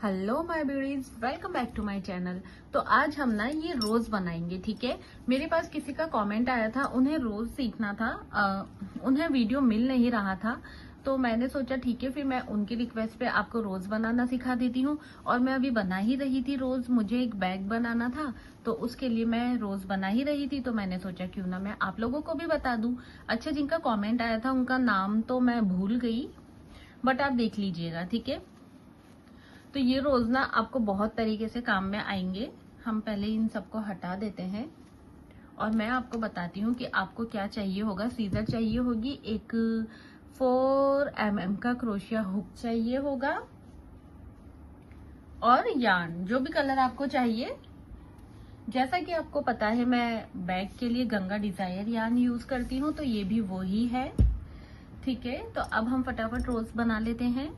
Hello my beauties, welcome back to my channel. तो आज हम ना ये रोज बनाएंगे, ठीक है। मेरे पास किसी का कमेंट आया था, उन्हें रोज सीखना था, उन्हें वीडियो मिल नहीं रहा था। तो मैंने सोचा ठीक है, फिर मैं उनकी रिक्वेस्ट पे आपको रोज बनाना सिखा देती हूँ। और मैं अभी बना ही रही थी रोज, मुझे एक बैग बनाना था तो उसके लिए मैं रोज बना ही रही थी। तो मैंने सोचा क्यों ना मैं आप लोगों को भी बता दूं। अच्छा, जिनका कॉमेंट आया था उनका नाम तो मैं भूल गई, बट आप देख लीजिएगा, ठीक है। तो ये रोज ना आपको बहुत तरीके से काम में आएंगे। हम पहले इन सबको हटा देते हैं और मैं आपको बताती हूँ कि आपको क्या चाहिए होगा। सीजर चाहिए होगी, एक 4 mm का क्रोशिया हुक चाहिए होगा, और यार्न जो भी कलर आपको चाहिए। जैसा कि आपको पता है मैं बैग के लिए गंगा डिजायर यार्न यूज करती हूँ, तो ये भी वो ही है, ठीक है। तो अब हम फटाफट रोज बना लेते हैं।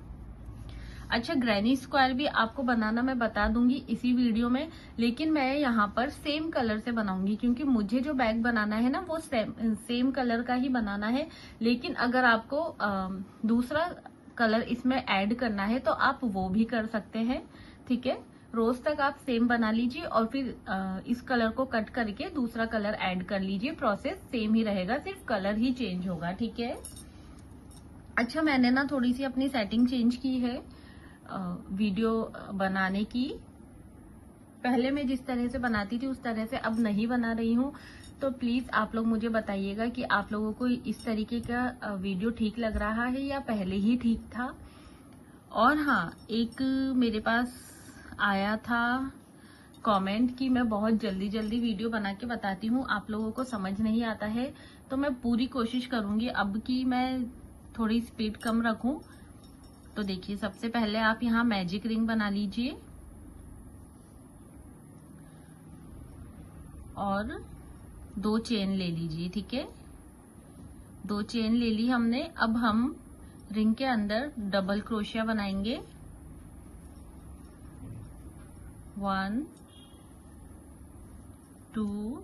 अच्छा, ग्रैनी स्क्वायर भी आपको बनाना मैं बता दूंगी इसी वीडियो में, लेकिन मैं यहाँ पर सेम कलर से बनाऊंगी क्योंकि मुझे जो बैग बनाना है ना वो सेम कलर का ही बनाना है। लेकिन अगर आपको दूसरा कलर इसमें ऐड करना है तो आप वो भी कर सकते हैं, ठीक है। रोज तक आप सेम बना लीजिए और फिर इस कलर को कट करके दूसरा कलर ऐड कर लीजिए। प्रोसेस सेम ही रहेगा, सिर्फ कलर ही चेंज होगा, ठीक है। अच्छा, मैंने ना थोड़ी सी अपनी सेटिंग चेंज की है वीडियो बनाने की। पहले मैं जिस तरह से बनाती थी उस तरह से अब नहीं बना रही हूँ। तो प्लीज आप लोग मुझे बताइएगा कि आप लोगों को इस तरीके का वीडियो ठीक लग रहा है या पहले ही ठीक था। और हाँ, एक मेरे पास आया था कमेंट कि मैं बहुत जल्दी जल्दी वीडियो बना के बताती हूँ, आप लोगों को समझ नहीं आता है। तो मैं पूरी कोशिश करूंगी अब की मैं थोड़ी स्पीड कम रखूं। तो देखिए, सबसे पहले आप यहाँ मैजिक रिंग बना लीजिए और 2 चेन ले लीजिए, ठीक है। 2 चेन ले ली हमने। अब हम रिंग के अंदर डबल क्रोशिया बनाएंगे। 1 2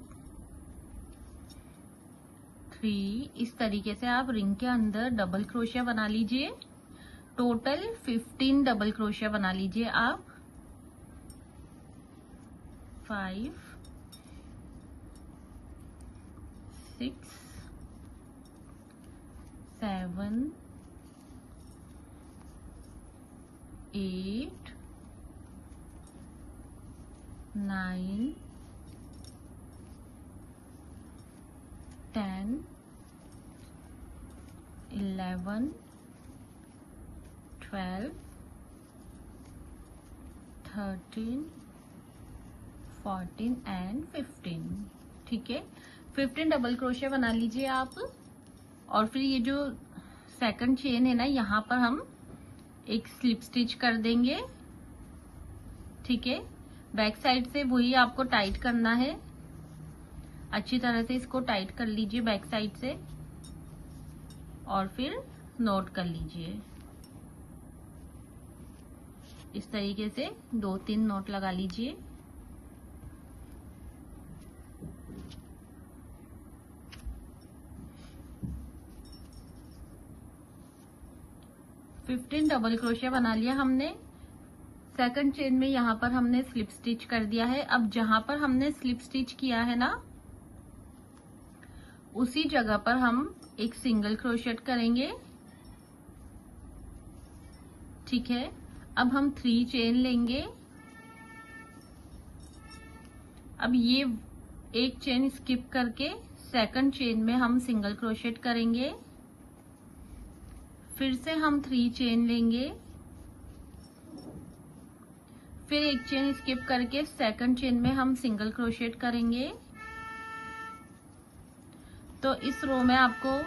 3 इस तरीके से आप रिंग के अंदर डबल क्रोशिया बना लीजिए। टोटल 15 डबल क्रोशिया बना लीजिए आप। 5 6 7 8 9 10 11 12 13 14 एंड 15, ठीक है। 15 डबल क्रोशिया बना लीजिए आप। और फिर ये जो सेकंड चेन है ना, यहाँ पर हम एक स्लिप स्टिच कर देंगे, ठीक है। बैक साइड से वही आपको टाइट करना है। अच्छी तरह से इसको टाइट कर लीजिए बैक साइड से और फिर नोट कर लीजिए। इस तरीके से 2-3 नोट लगा लीजिए। फिफ्टीन डबल क्रोशिया बना लिया हमने। सेकंड चेन में यहाँ पर हमने स्लिप स्टिच कर दिया है। अब जहां पर हमने स्लिप स्टिच किया है ना, उसी जगह पर हम एक सिंगल क्रोशेट करेंगे, ठीक है। अब हम 3 चेन लेंगे। अब ये एक चेन स्किप करके सेकंड चेन में हम सिंगल क्रोशेट करेंगे। फिर से हम 3 चेन लेंगे, फिर एक चेन स्किप करके सेकंड चेन में हम सिंगल क्रोशेट करेंगे। तो इस रो में आपको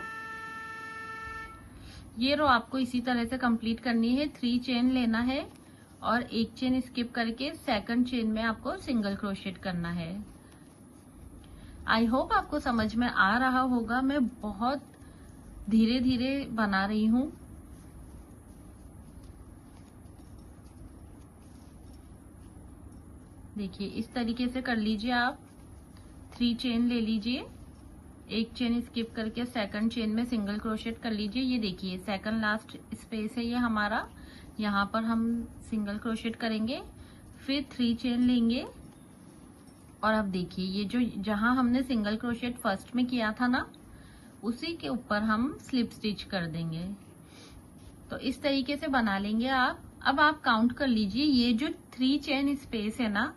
ये रो आपको इसी तरह से कंप्लीट करनी है। 3 चेन लेना है और एक चेन स्किप करके सेकंड चेन में आपको सिंगल क्रोशेट करना है। आई होप आपको समझ में आ रहा होगा। मैं बहुत धीरे धीरे बना रही हूं। देखिए, इस तरीके से कर लीजिए आप। 3 चेन ले लीजिए, एक चेन स्किप करके सेकंड चेन में सिंगल क्रोशेट कर लीजिए। ये देखिए, सेकंड लास्ट स्पेस है ये हमारा। यहाँ पर हम सिंगल क्रोशेट करेंगे, फिर 3 चेन लेंगे और अब देखिए ये जो जहां हमने सिंगल क्रोशेट फर्स्ट में किया था ना, उसी के ऊपर हम स्लिप स्टिच कर देंगे। तो इस तरीके से बना लेंगे आप। अब आप काउंट कर लीजिए, ये जो 3 चेन स्पेस है ना,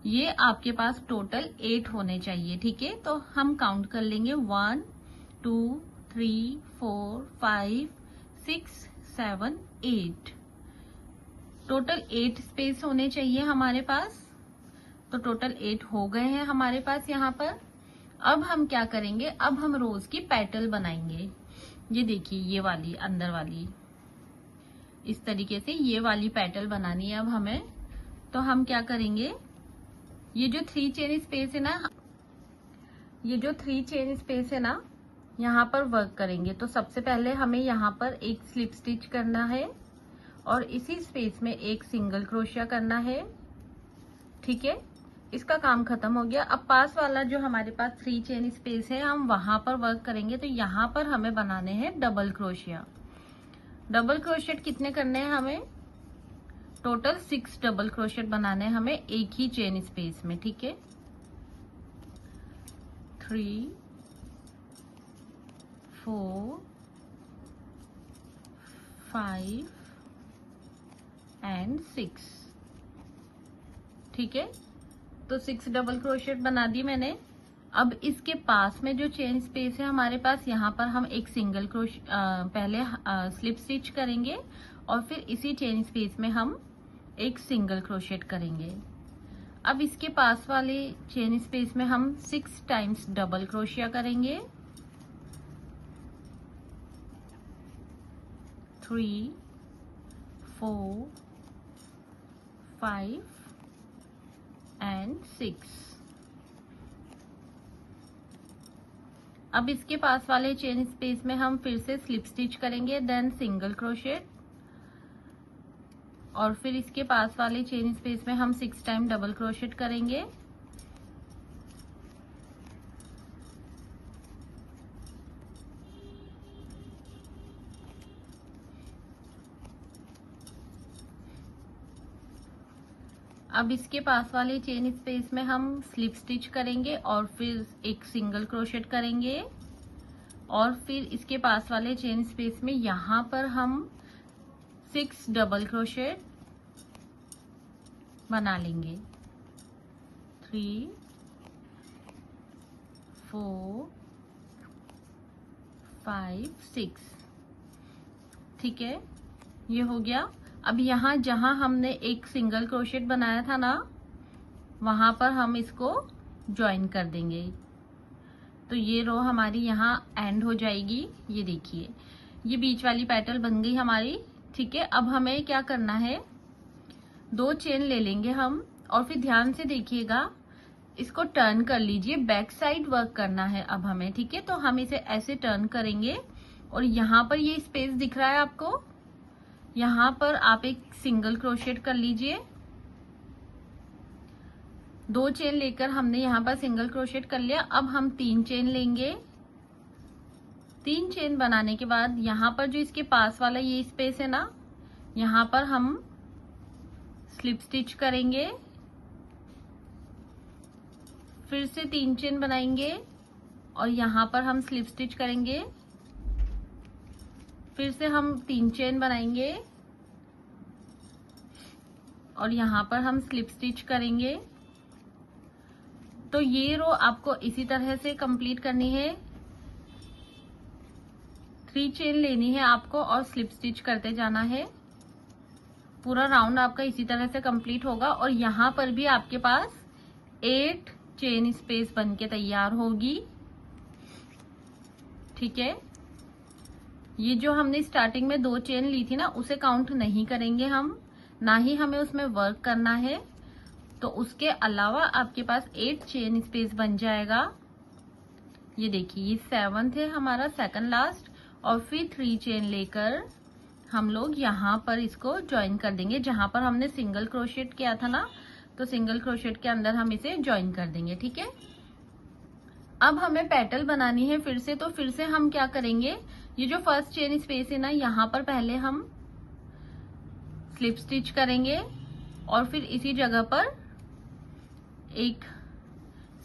ये आपके पास टोटल 8 होने चाहिए। ठीक है, तो हम काउंट कर लेंगे 1 2 3 4 5 6 7 8। टोटल 8 स्पेस होने चाहिए हमारे पास। तो टोटल 8 हो गए हैं हमारे पास यहाँ पर। अब हम क्या करेंगे, अब हम रोज की पेटल बनाएंगे। ये देखिए, ये वाली अंदर वाली, इस तरीके से ये वाली पेटल बनानी है अब हमें। तो हम क्या करेंगे, ये जो 3 चेन स्पेस है ना, ये जो 3 चेन स्पेस है ना, यहाँ पर वर्क करेंगे। तो सबसे पहले हमें यहाँ पर एक स्लिप स्टिच करना है और इसी स्पेस में एक सिंगल क्रोशिया करना है। ठीक है, इसका काम खत्म हो गया। अब पास वाला जो हमारे पास 3 चेन स्पेस है, हम वहां पर वर्क करेंगे। तो यहाँ पर हमें बनाने हैं डबल क्रोशिया। डबल क्रोशेट कितने करने हैं हमें, टोटल 6 डबल क्रोशेट बनाने हैं हमें एक ही चेन स्पेस में। ठीक है, 3 4 5 एंड 6। ठीक है, तो 6 डबल क्रोशेट बना दी मैंने। अब इसके पास में जो चेन स्पेस है हमारे पास, यहाँ पर हम एक सिंगल पहले स्लिप स्टिच करेंगे और फिर इसी चेन स्पेस में हम एक सिंगल क्रोशेट करेंगे। अब इसके पास वाले चेन स्पेस में हम 6 टाइम्स डबल क्रोशिया करेंगे। 3 4 5 एंड 6। अब इसके पास वाले चेन स्पेस में हम फिर से स्लिप स्टिच करेंगे, देन सिंगल क्रोशेट, और फिर इसके पास वाले चेन स्पेस में हम 6 टाइम डबल क्रोशेट करेंगे। अब इसके पास वाले चेन स्पेस में हम स्लिप स्टिच करेंगे और फिर एक सिंगल क्रोशेट करेंगे, और फिर इसके पास वाले चेन स्पेस में यहाँ पर हम 6 डबल क्रोशेट बना लेंगे। 3 4 5 6। ठीक है, ये हो गया। अब यहाँ जहां हमने एक सिंगल क्रोशेट बनाया था ना, वहां पर हम इसको ज्वाइन कर देंगे। तो ये रो हमारी यहाँ एंड हो जाएगी। ये देखिए, ये बीच वाली पेटल बन गई हमारी। ठीक है, अब हमें क्या करना है, 2 चेन ले लेंगे हम, और फिर ध्यान से देखिएगा, इसको टर्न कर लीजिए, बैक साइड वर्क करना है अब हमें। ठीक है, तो हम इसे ऐसे टर्न करेंगे और यहाँ पर ये स्पेस दिख रहा है आपको, यहाँ पर आप एक सिंगल क्रोशेट कर लीजिए। 2 चेन लेकर हमने यहाँ पर सिंगल क्रोशेट कर लिया। अब हम 3 चेन लेंगे। 3 चेन बनाने के बाद यहाँ पर जो इसके पास वाला ये स्पेस है ना, यहाँ पर हम स्लिप स्टिच करेंगे, फिर से 3 चेन बनाएंगे और यहाँ पर हम स्लिप स्टिच करेंगे, फिर से हम 3 चेन बनाएंगे और यहाँ पर हम स्लिप स्टिच करेंगे। तो ये रो आपको इसी तरह से कंप्लीट करनी है। 3 चेन लेनी है आपको और स्लिप स्टिच करते जाना है। पूरा राउंड आपका इसी तरह से कंप्लीट होगा और यहाँ पर भी आपके पास 8 चेन स्पेस बनके तैयार होगी। ठीक है, ये जो हमने स्टार्टिंग में 2 चेन ली थी ना, उसे काउंट नहीं करेंगे हम, ना ही हमें उसमें वर्क करना है। तो उसके अलावा आपके पास 8 चेन स्पेस बन जाएगा। ये देखिए, ये 7th है हमारा, सेकंड लास्ट, और फिर 3 चेन लेकर हम लोग यहाँ पर इसको ज्वाइन कर देंगे। जहां पर हमने सिंगल क्रोशेट किया था ना, तो सिंगल क्रोशेट के अंदर हम इसे ज्वाइन कर देंगे। ठीक है, अब हमें पेटल बनानी है फिर से। तो फिर से हम क्या करेंगे, ये जो फर्स्ट चेन स्पेस है ना, यहाँ पर पहले हम स्लिप स्टिच करेंगे और फिर इसी जगह पर एक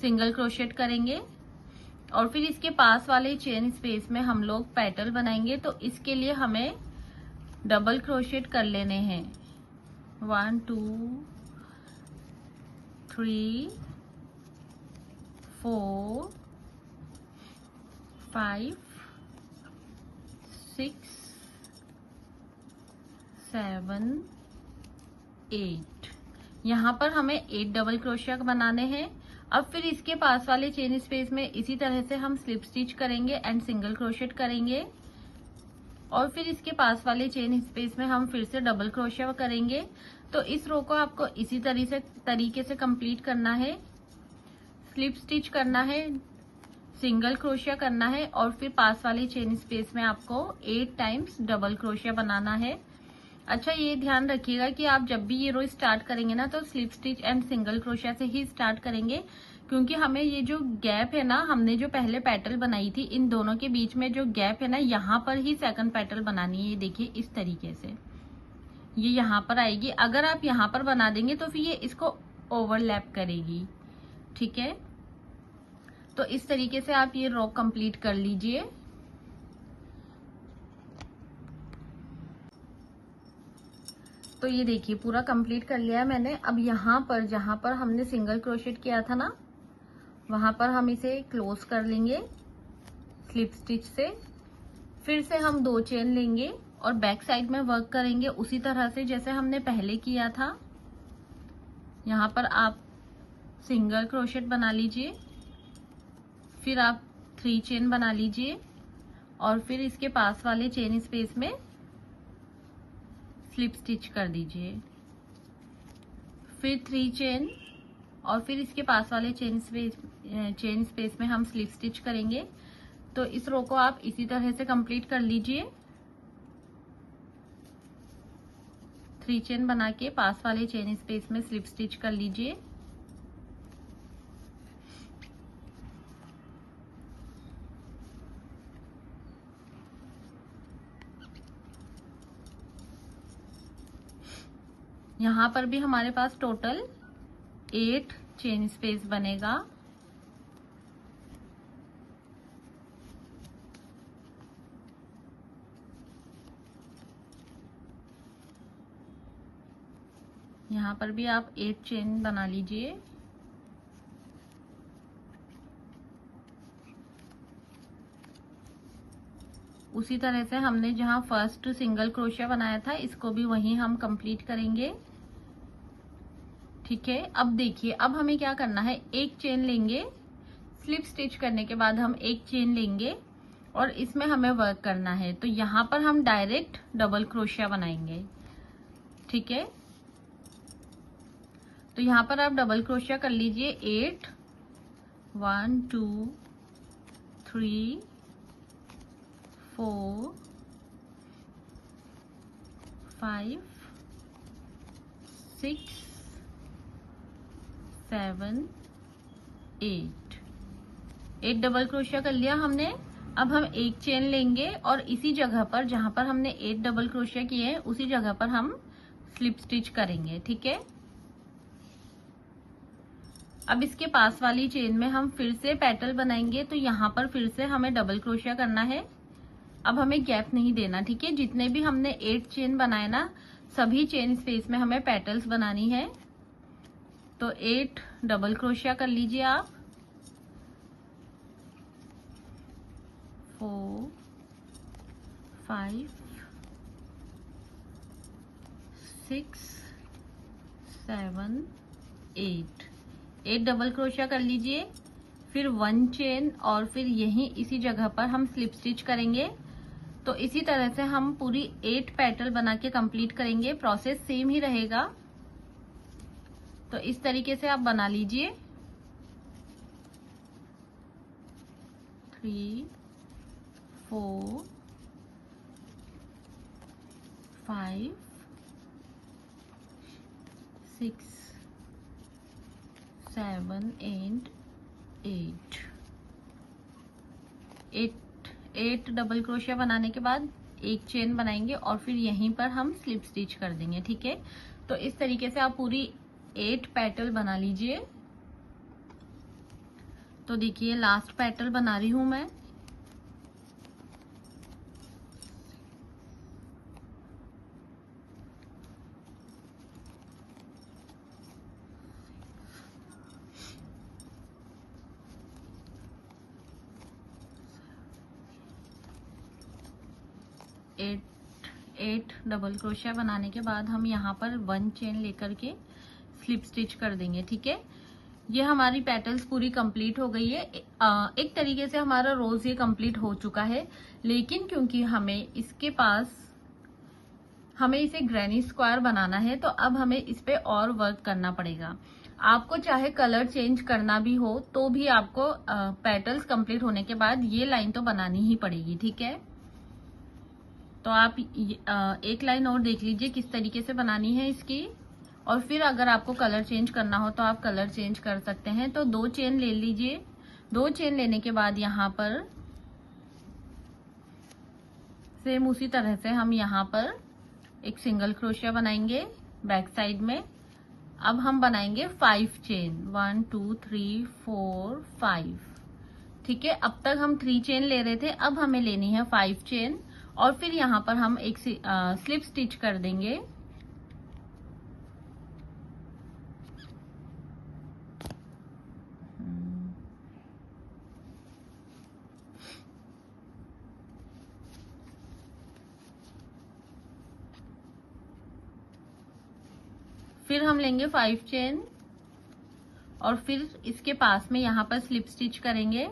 सिंगल क्रोशेट करेंगे और फिर इसके पास वाले चेन स्पेस में हम लोग पेटल बनाएंगे। तो इसके लिए हमें डबल क्रोशेट कर लेने हैं। 1 2 3 4 5 6 7 8। यहाँ पर हमें 8 डबल क्रोशिया बनाने हैं। अब फिर इसके पास वाले चेन स्पेस में इसी तरह से हम स्लिप स्टिच करेंगे एंड सिंगल क्रोशेट करेंगे और फिर इसके पास वाले चेन स्पेस में हम फिर से डबल क्रोशिया करेंगे। तो इस रो को आपको इसी तरीके से कंप्लीट करना है। स्लिप स्टिच करना है, सिंगल क्रोशिया करना है और फिर पास वाले चेन स्पेस में आपको 8 टाइम्स डबल क्रोशिया बनाना है। अच्छा, ये ध्यान रखिएगा कि आप जब भी ये रो स्टार्ट करेंगे ना तो slip stitch and single crochet से ही स्टार्ट करेंगे, क्योंकि हमें ये जो गैप है ना, हमने जो पहले पेटल बनाई थी, इन दोनों के बीच में जो गैप है ना, यहाँ पर ही सेकंड पेटल बनानी है। ये देखिए इस तरीके से ये यहाँ पर आएगी। अगर आप यहाँ पर बना देंगे तो फिर ये इसको ओवरलैप करेगी। ठीक है, तो इस तरीके से आप ये रो कंप्लीट कर लीजिए। तो ये देखिए पूरा कंप्लीट कर लिया है मैंने। अब यहाँ पर जहां पर हमने सिंगल क्रोशेट किया था ना, वहां पर हम इसे क्लोज कर लेंगे स्लिप स्टिच से। फिर से हम 2 चेन लेंगे और बैक साइड में वर्क करेंगे उसी तरह से जैसे हमने पहले किया था। यहाँ पर आप सिंगल क्रोशेट बना लीजिए, फिर आप 3 चेन बना लीजिए और फिर इसके पास वाले चेन स्पेस में स्लिप स्टिच कर दीजिए, फिर 3 चेन और फिर इसके पास वाले चेन स्पेस में हम स्लिप स्टिच करेंगे। तो इस रो को आप इसी तरह से कंप्लीट कर लीजिए। 3 चेन बना के पास वाले चेन स्पेस में स्लिप स्टिच कर लीजिए। यहाँ पर भी हमारे पास टोटल 8 चेन स्पेस बनेगा। यहाँ पर भी आप 8 चेन बना लीजिए। उसी तरह से हमने जहाँ फर्स्ट सिंगल क्रोशिया बनाया था, इसको भी वहीं हम कंप्लीट करेंगे। ठीक है, अब देखिए अब हमें क्या करना है, एक चेन लेंगे, स्लिप स्टिच करने के बाद हम एक चेन लेंगे और इसमें हमें वर्क करना है। तो यहाँ पर हम डायरेक्ट डबल क्रोशिया बनाएंगे। ठीक है, तो यहाँ पर आप डबल क्रोशिया कर लीजिए 8 1 2 3 4 5 6 7 8 डबल क्रोशिया कर लिया हमने। अब हम एक चेन लेंगे और इसी जगह पर जहां पर हमने 8 डबल क्रोशिया किए हैं उसी जगह पर हम स्लिप स्टिच करेंगे। ठीक है, अब इसके पास वाली चेन में हम फिर से पेटल बनाएंगे। तो यहाँ पर फिर से हमें डबल क्रोशिया करना है। अब हमें गैप नहीं देना। ठीक है, जितने भी हमने 8 चेन बनाए ना, सभी चेन स्पेस में हमें पेटल्स बनानी है। तो 8 डबल क्रोशिया कर लीजिए आप। 4 5 6 7 8 डबल क्रोशिया कर लीजिए, फिर 1 चेन और फिर यहीं इसी जगह पर हम स्लिप स्टिच करेंगे। तो इसी तरह से हम पूरी 8 पेटल बना के कंप्लीट करेंगे। प्रोसेस सेम ही रहेगा। तो इस तरीके से आप बना लीजिए। 3 4 5 6 7 8 8 डबल क्रोशिया बनाने के बाद एक चेन बनाएंगे और फिर यहीं पर हम स्लिप स्टिच कर देंगे। ठीक है, तो इस तरीके से आप पूरी 8 पेटल बना लीजिए। तो देखिए लास्ट पेटल बना रही हूं मैं। एट डबल क्रोशिया बनाने के बाद हम यहाँ पर 1 चेन लेकर के स्लिप स्टिच कर देंगे। ठीक है, ये हमारी पेटल्स पूरी कंप्लीट हो गई है। एक तरीके से हमारा रोज ये कंप्लीट हो चुका है, लेकिन क्योंकि हमें इसे ग्रैनी स्क्वायर बनाना है, तो अब हमें इस पे और वर्क करना पड़ेगा। आपको चाहे कलर चेंज करना भी हो तो भी आपको पेटल्स कंप्लीट होने के बाद ये लाइन तो बनानी ही पड़ेगी। ठीक है, तो आप एक लाइन और देख लीजिए किस तरीके से बनानी है इसकी, और फिर अगर आपको कलर चेंज करना हो तो आप कलर चेंज कर सकते हैं। तो 2 चेन ले लीजिए। 2 चेन लेने के बाद यहाँ पर सेम उसी तरह से हम यहाँ पर एक सिंगल क्रोशिया बनाएंगे बैक साइड में। अब हम बनाएंगे 5 चेन, 1 2 3 4 5। ठीक है, अब तक हम 3 चेन ले रहे थे, अब हमें लेनी है 5 चेन और फिर यहाँ पर हम एक स्लिप स्टिच कर देंगे। फिर हम लेंगे 5 चेन और फिर इसके पास में यहाँ पर स्लिप स्टिच करेंगे।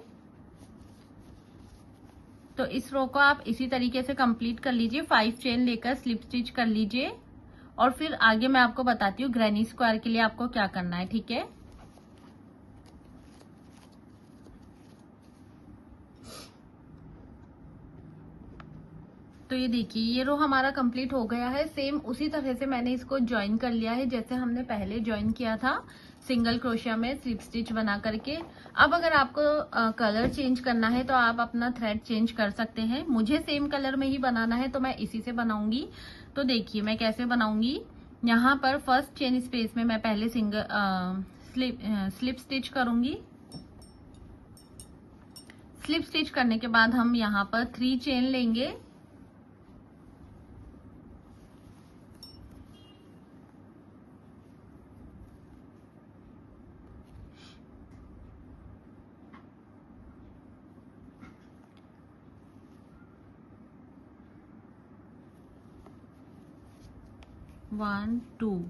तो इस रो को आप इसी तरीके से कंप्लीट कर लीजिए। 5 चेन लेकर स्लिप स्टिच कर लीजिए और फिर आगे मैं आपको बताती हूँ ग्रैनी स्क्वायर के लिए आपको क्या करना है। ठीक है, तो ये देखिए ये रो हमारा कंप्लीट हो गया है। सेम उसी तरह से मैंने इसको ज्वाइन कर लिया है जैसे हमने पहले ज्वाइन किया था, सिंगल क्रोशिया में स्लिप स्टिच बना करके। अब अगर आपको कलर चेंज करना है तो आप अपना थ्रेड चेंज कर सकते हैं। मुझे सेम कलर में ही बनाना है तो मैं इसी से बनाऊंगी। तो देखिए मैं कैसे बनाऊंगी। यहाँ पर फर्स्ट चेन स्पेस में मैं पहले स्लिप स्टिच करूंगी। स्लिप स्टिच करने के बाद हम यहाँ पर 3 चेन लेंगे। वन टू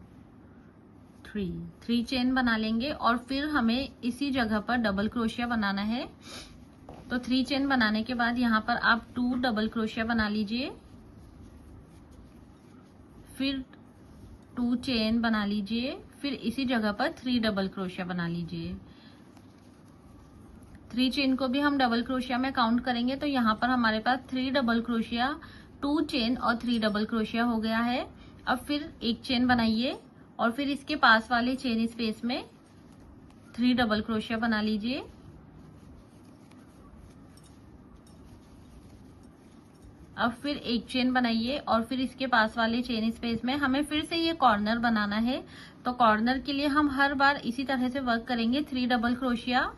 थ्री चेन बना लेंगे और फिर हमें इसी जगह पर डबल क्रोशिया बनाना है। तो 3 चेन बनाने के बाद यहाँ पर आप 2 डबल क्रोशिया बना लीजिए, फिर 2 चेन बना लीजिए, फिर इसी जगह पर 3 डबल क्रोशिया बना लीजिए। 3 चेन को भी हम डबल क्रोशिया में काउंट करेंगे तो यहाँ पर हमारे पास 3 डबल क्रोशिया, 2 चेन और 3 डबल क्रोशिया हो गया है। अब फिर एक चेन बनाइए और फिर इसके पास वाले चेन स्पेस में 3 डबल क्रोशिया बना लीजिए। अब फिर एक चेन बनाइए और फिर इसके पास वाले चेन स्पेस में हमें फिर से ये कॉर्नर बनाना है। तो कॉर्नर के लिए हम हर बार इसी तरह से वर्क करेंगे। 3 double crochet,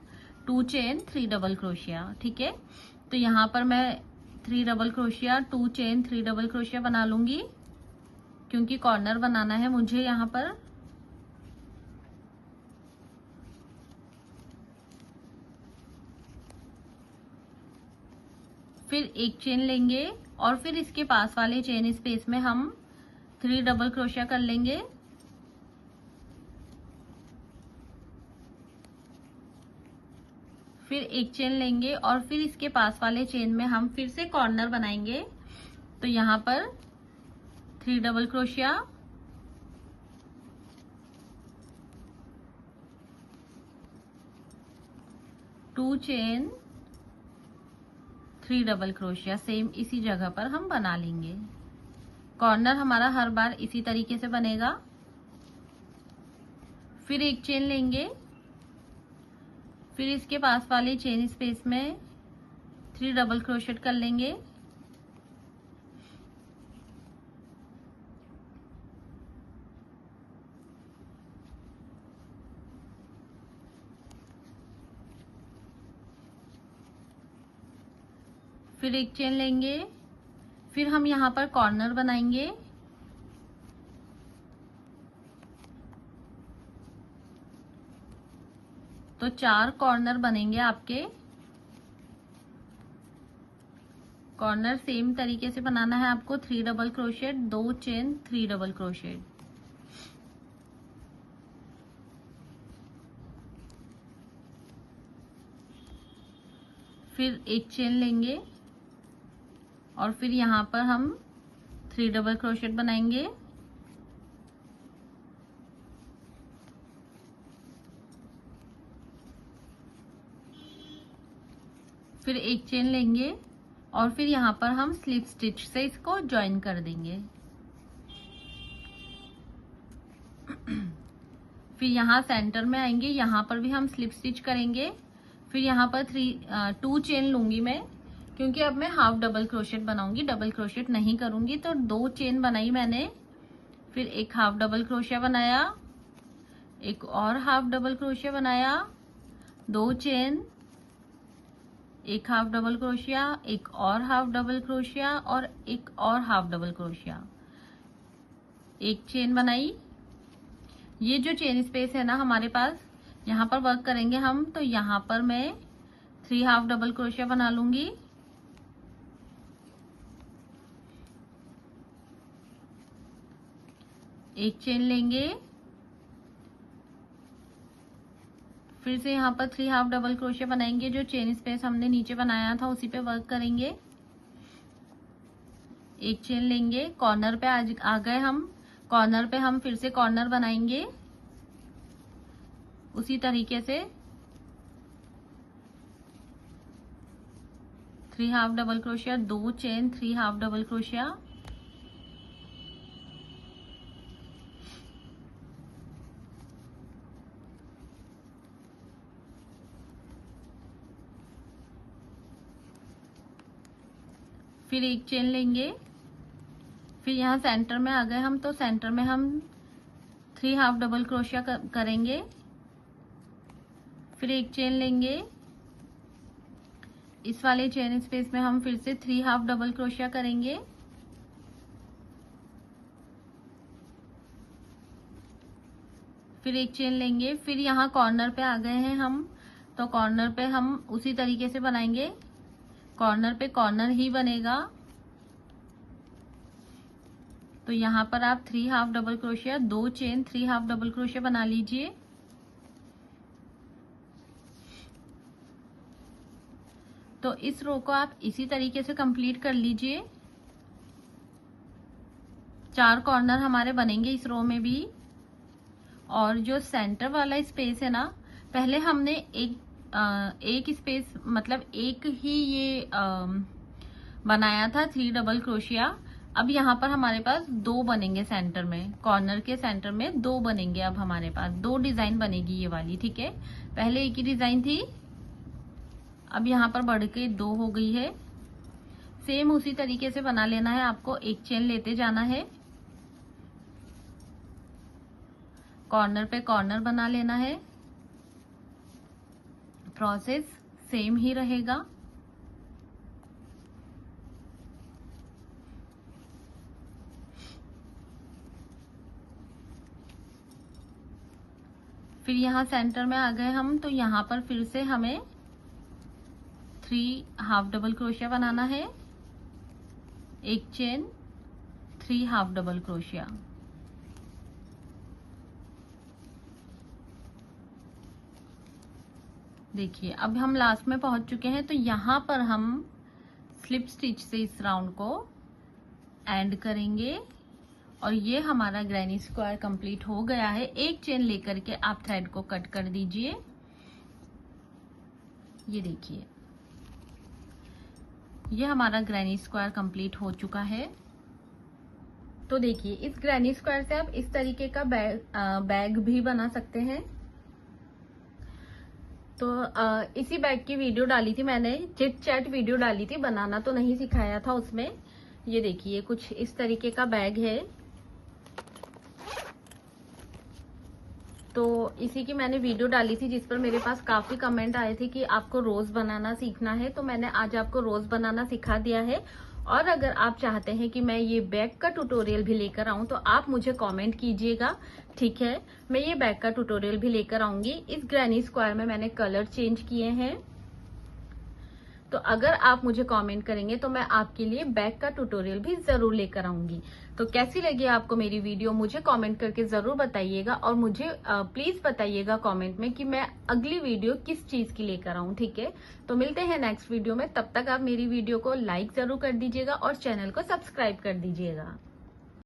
2 chain, 3 double crochet. ठीक है, तो यहाँ पर मैं 3 double crochet, 2 chain, 3 double crochet बना लूंगी क्योंकि कॉर्नर बनाना है मुझे यहाँ पर। फिर एक चेन लेंगे और फिर इसके पास वाले चेन स्पेस में हम 3 डबल क्रोशिया कर लेंगे। फिर एक चेन लेंगे और फिर इसके पास वाले चेन में हम फिर से कॉर्नर बनाएंगे। तो यहाँ पर 3 double crochet, to chain, 3 double crochet same इसी जगह पर हम बना लेंगे। कॉर्नर हमारा हर बार इसी तरीके से बनेगा। फिर एक चेन लेंगे, फिर इसके पास वाले चेन स्पेस में 3 डबल क्रोशेट कर लेंगे। फिर एक चेन लेंगे, फिर हम यहाँ पर कॉर्नर बनाएंगे, तो 4 कॉर्नर बनेंगे आपके। कॉर्नर सेम तरीके से बनाना है आपको। 3 double crochet, 2 chain, 3 double crochet. फिर एक चेन लेंगे और फिर यहाँ पर हम 3 डबल क्रोशेट बनाएंगे, फिर एक चेन लेंगे और फिर यहाँ पर हम स्लिप स्टिच से इसको ज्वाइन कर देंगे। फिर यहाँ सेंटर में आएंगे, यहाँ पर भी हम स्लिप स्टिच करेंगे। फिर यहाँ पर 2 चेन लूंगी मैं, क्योंकि अब मैं हाफ डबल क्रोशेट बनाऊंगी, डबल क्रोशेट नहीं करूंगी। तो 2 चेन बनाई मैंने, फिर एक हाफ डबल क्रोशिया बनाया, एक और हाफ डबल क्रोशिया बनाया, 2 चेन, एक हाफ डबल क्रोशिया, एक और हाफ डबल क्रोशिया और एक और हाफ डबल क्रोशिया, एक चेन बनाई। ये जो चेन स्पेस है ना हमारे पास, यहाँ पर वर्क करेंगे हम, तो यहाँ पर मैं 3 हाफ डबल क्रोशिया बना लूंगी, एक चेन लेंगे, फिर से यहाँ पर 3 हाफ डबल क्रोशिया बनाएंगे। जो चेन स्पेस हमने नीचे बनाया था उसी पे वर्क करेंगे, एक चेन लेंगे, कॉर्नर पे आ गए हम। कॉर्नर पे हम फिर से कॉर्नर बनाएंगे उसी तरीके से, 3 half double crochet, 2 chain, 3 half double crochet, फिर एक चेन लेंगे। फिर यहाँ सेंटर में आ गए हम, तो सेंटर में हम 3 हाफ डबल क्रोशिया करेंगे, फिर एक चेन लेंगे। इस वाले चेन स्पेस में हम फिर से 3 हाफ डबल क्रोशिया करेंगे, फिर एक चेन लेंगे। फिर यहाँ कॉर्नर पे आ गए हैं हम, तो कॉर्नर पे हम उसी तरीके से बनाएंगे, कॉर्नर पे कॉर्नर ही बनेगा। तो यहाँ पर आप 3 half double crochet, 2 chain, 3 half double crochet बना लीजिए। तो इस रो को आप इसी तरीके से कंप्लीट कर लीजिए। 4 कॉर्नर हमारे बनेंगे इस रो में भी। और जो सेंटर वाला स्पेस है ना, पहले हमने एक स्पेस मतलब एक ही ये बनाया था 3 डबल क्रोशिया। अब यहाँ पर हमारे पास 2 बनेंगे सेंटर में, कॉर्नर के सेंटर में 2 बनेंगे। अब हमारे पास 2 डिजाइन बनेगी ये वाली, ठीक है। पहले एक ही डिजाइन थी, अब यहाँ पर बढ़ के 2 हो गई है। सेम उसी तरीके से बना लेना है आपको, एक चेन लेते जाना है, कॉर्नर पे कॉर्नर बना लेना है। प्रोसेस सेम ही रहेगा। फिर यहाँ सेंटर में आ गए हम, तो यहाँ पर फिर से हमें 3 हाफ डबल क्रोशिया बनाना है, एक चेन, 3 हाफ डबल क्रोशिया। देखिए अब हम लास्ट में पहुंच चुके हैं, तो यहाँ पर हम स्लिप स्टिच से इस राउंड को एंड करेंगे और ये हमारा ग्रैनी स्क्वायर कंप्लीट हो गया है। एक चेन लेकर के आप थ्रेड को कट कर दीजिए। ये देखिए ये हमारा ग्रैनी स्क्वायर कंप्लीट हो चुका है। तो देखिए इस ग्रैनी स्क्वायर से आप इस तरीके का बैग भी बना सकते हैं। तो इसी बैग की वीडियो डाली थी मैंने, चिट चैट वीडियो डाली थी, बनाना तो नहीं सिखाया था उसमें। ये देखिए कुछ इस तरीके का बैग है। तो इसी की मैंने वीडियो डाली थी जिस पर मेरे पास काफी कमेंट आए थे कि आपको रोज बनाना सीखना है, तो मैंने आज आपको रोज बनाना सिखा दिया है। और अगर आप चाहते हैं कि मैं ये बैग का ट्यूटोरियल भी लेकर आऊं तो आप मुझे कमेंट कीजिएगा, ठीक है। मैं ये बैग का ट्यूटोरियल भी लेकर आऊंगी। इस ग्रैनी स्क्वायर में मैंने कलर चेंज किए हैं, तो अगर आप मुझे कमेंट करेंगे तो मैं आपके लिए बैग का ट्यूटोरियल भी जरूर लेकर आऊंगी। तो कैसी लगी आपको मेरी वीडियो मुझे कमेंट करके जरूर बताइएगा, और मुझे प्लीज बताइएगा कमेंट में कि मैं अगली वीडियो किस चीज की लेकर आऊं, ठीक है। तो मिलते हैं नेक्स्ट वीडियो में, तब तक आप मेरी वीडियो को लाइक जरूर कर दीजिएगा और चैनल को सब्सक्राइब कर दीजिएगा।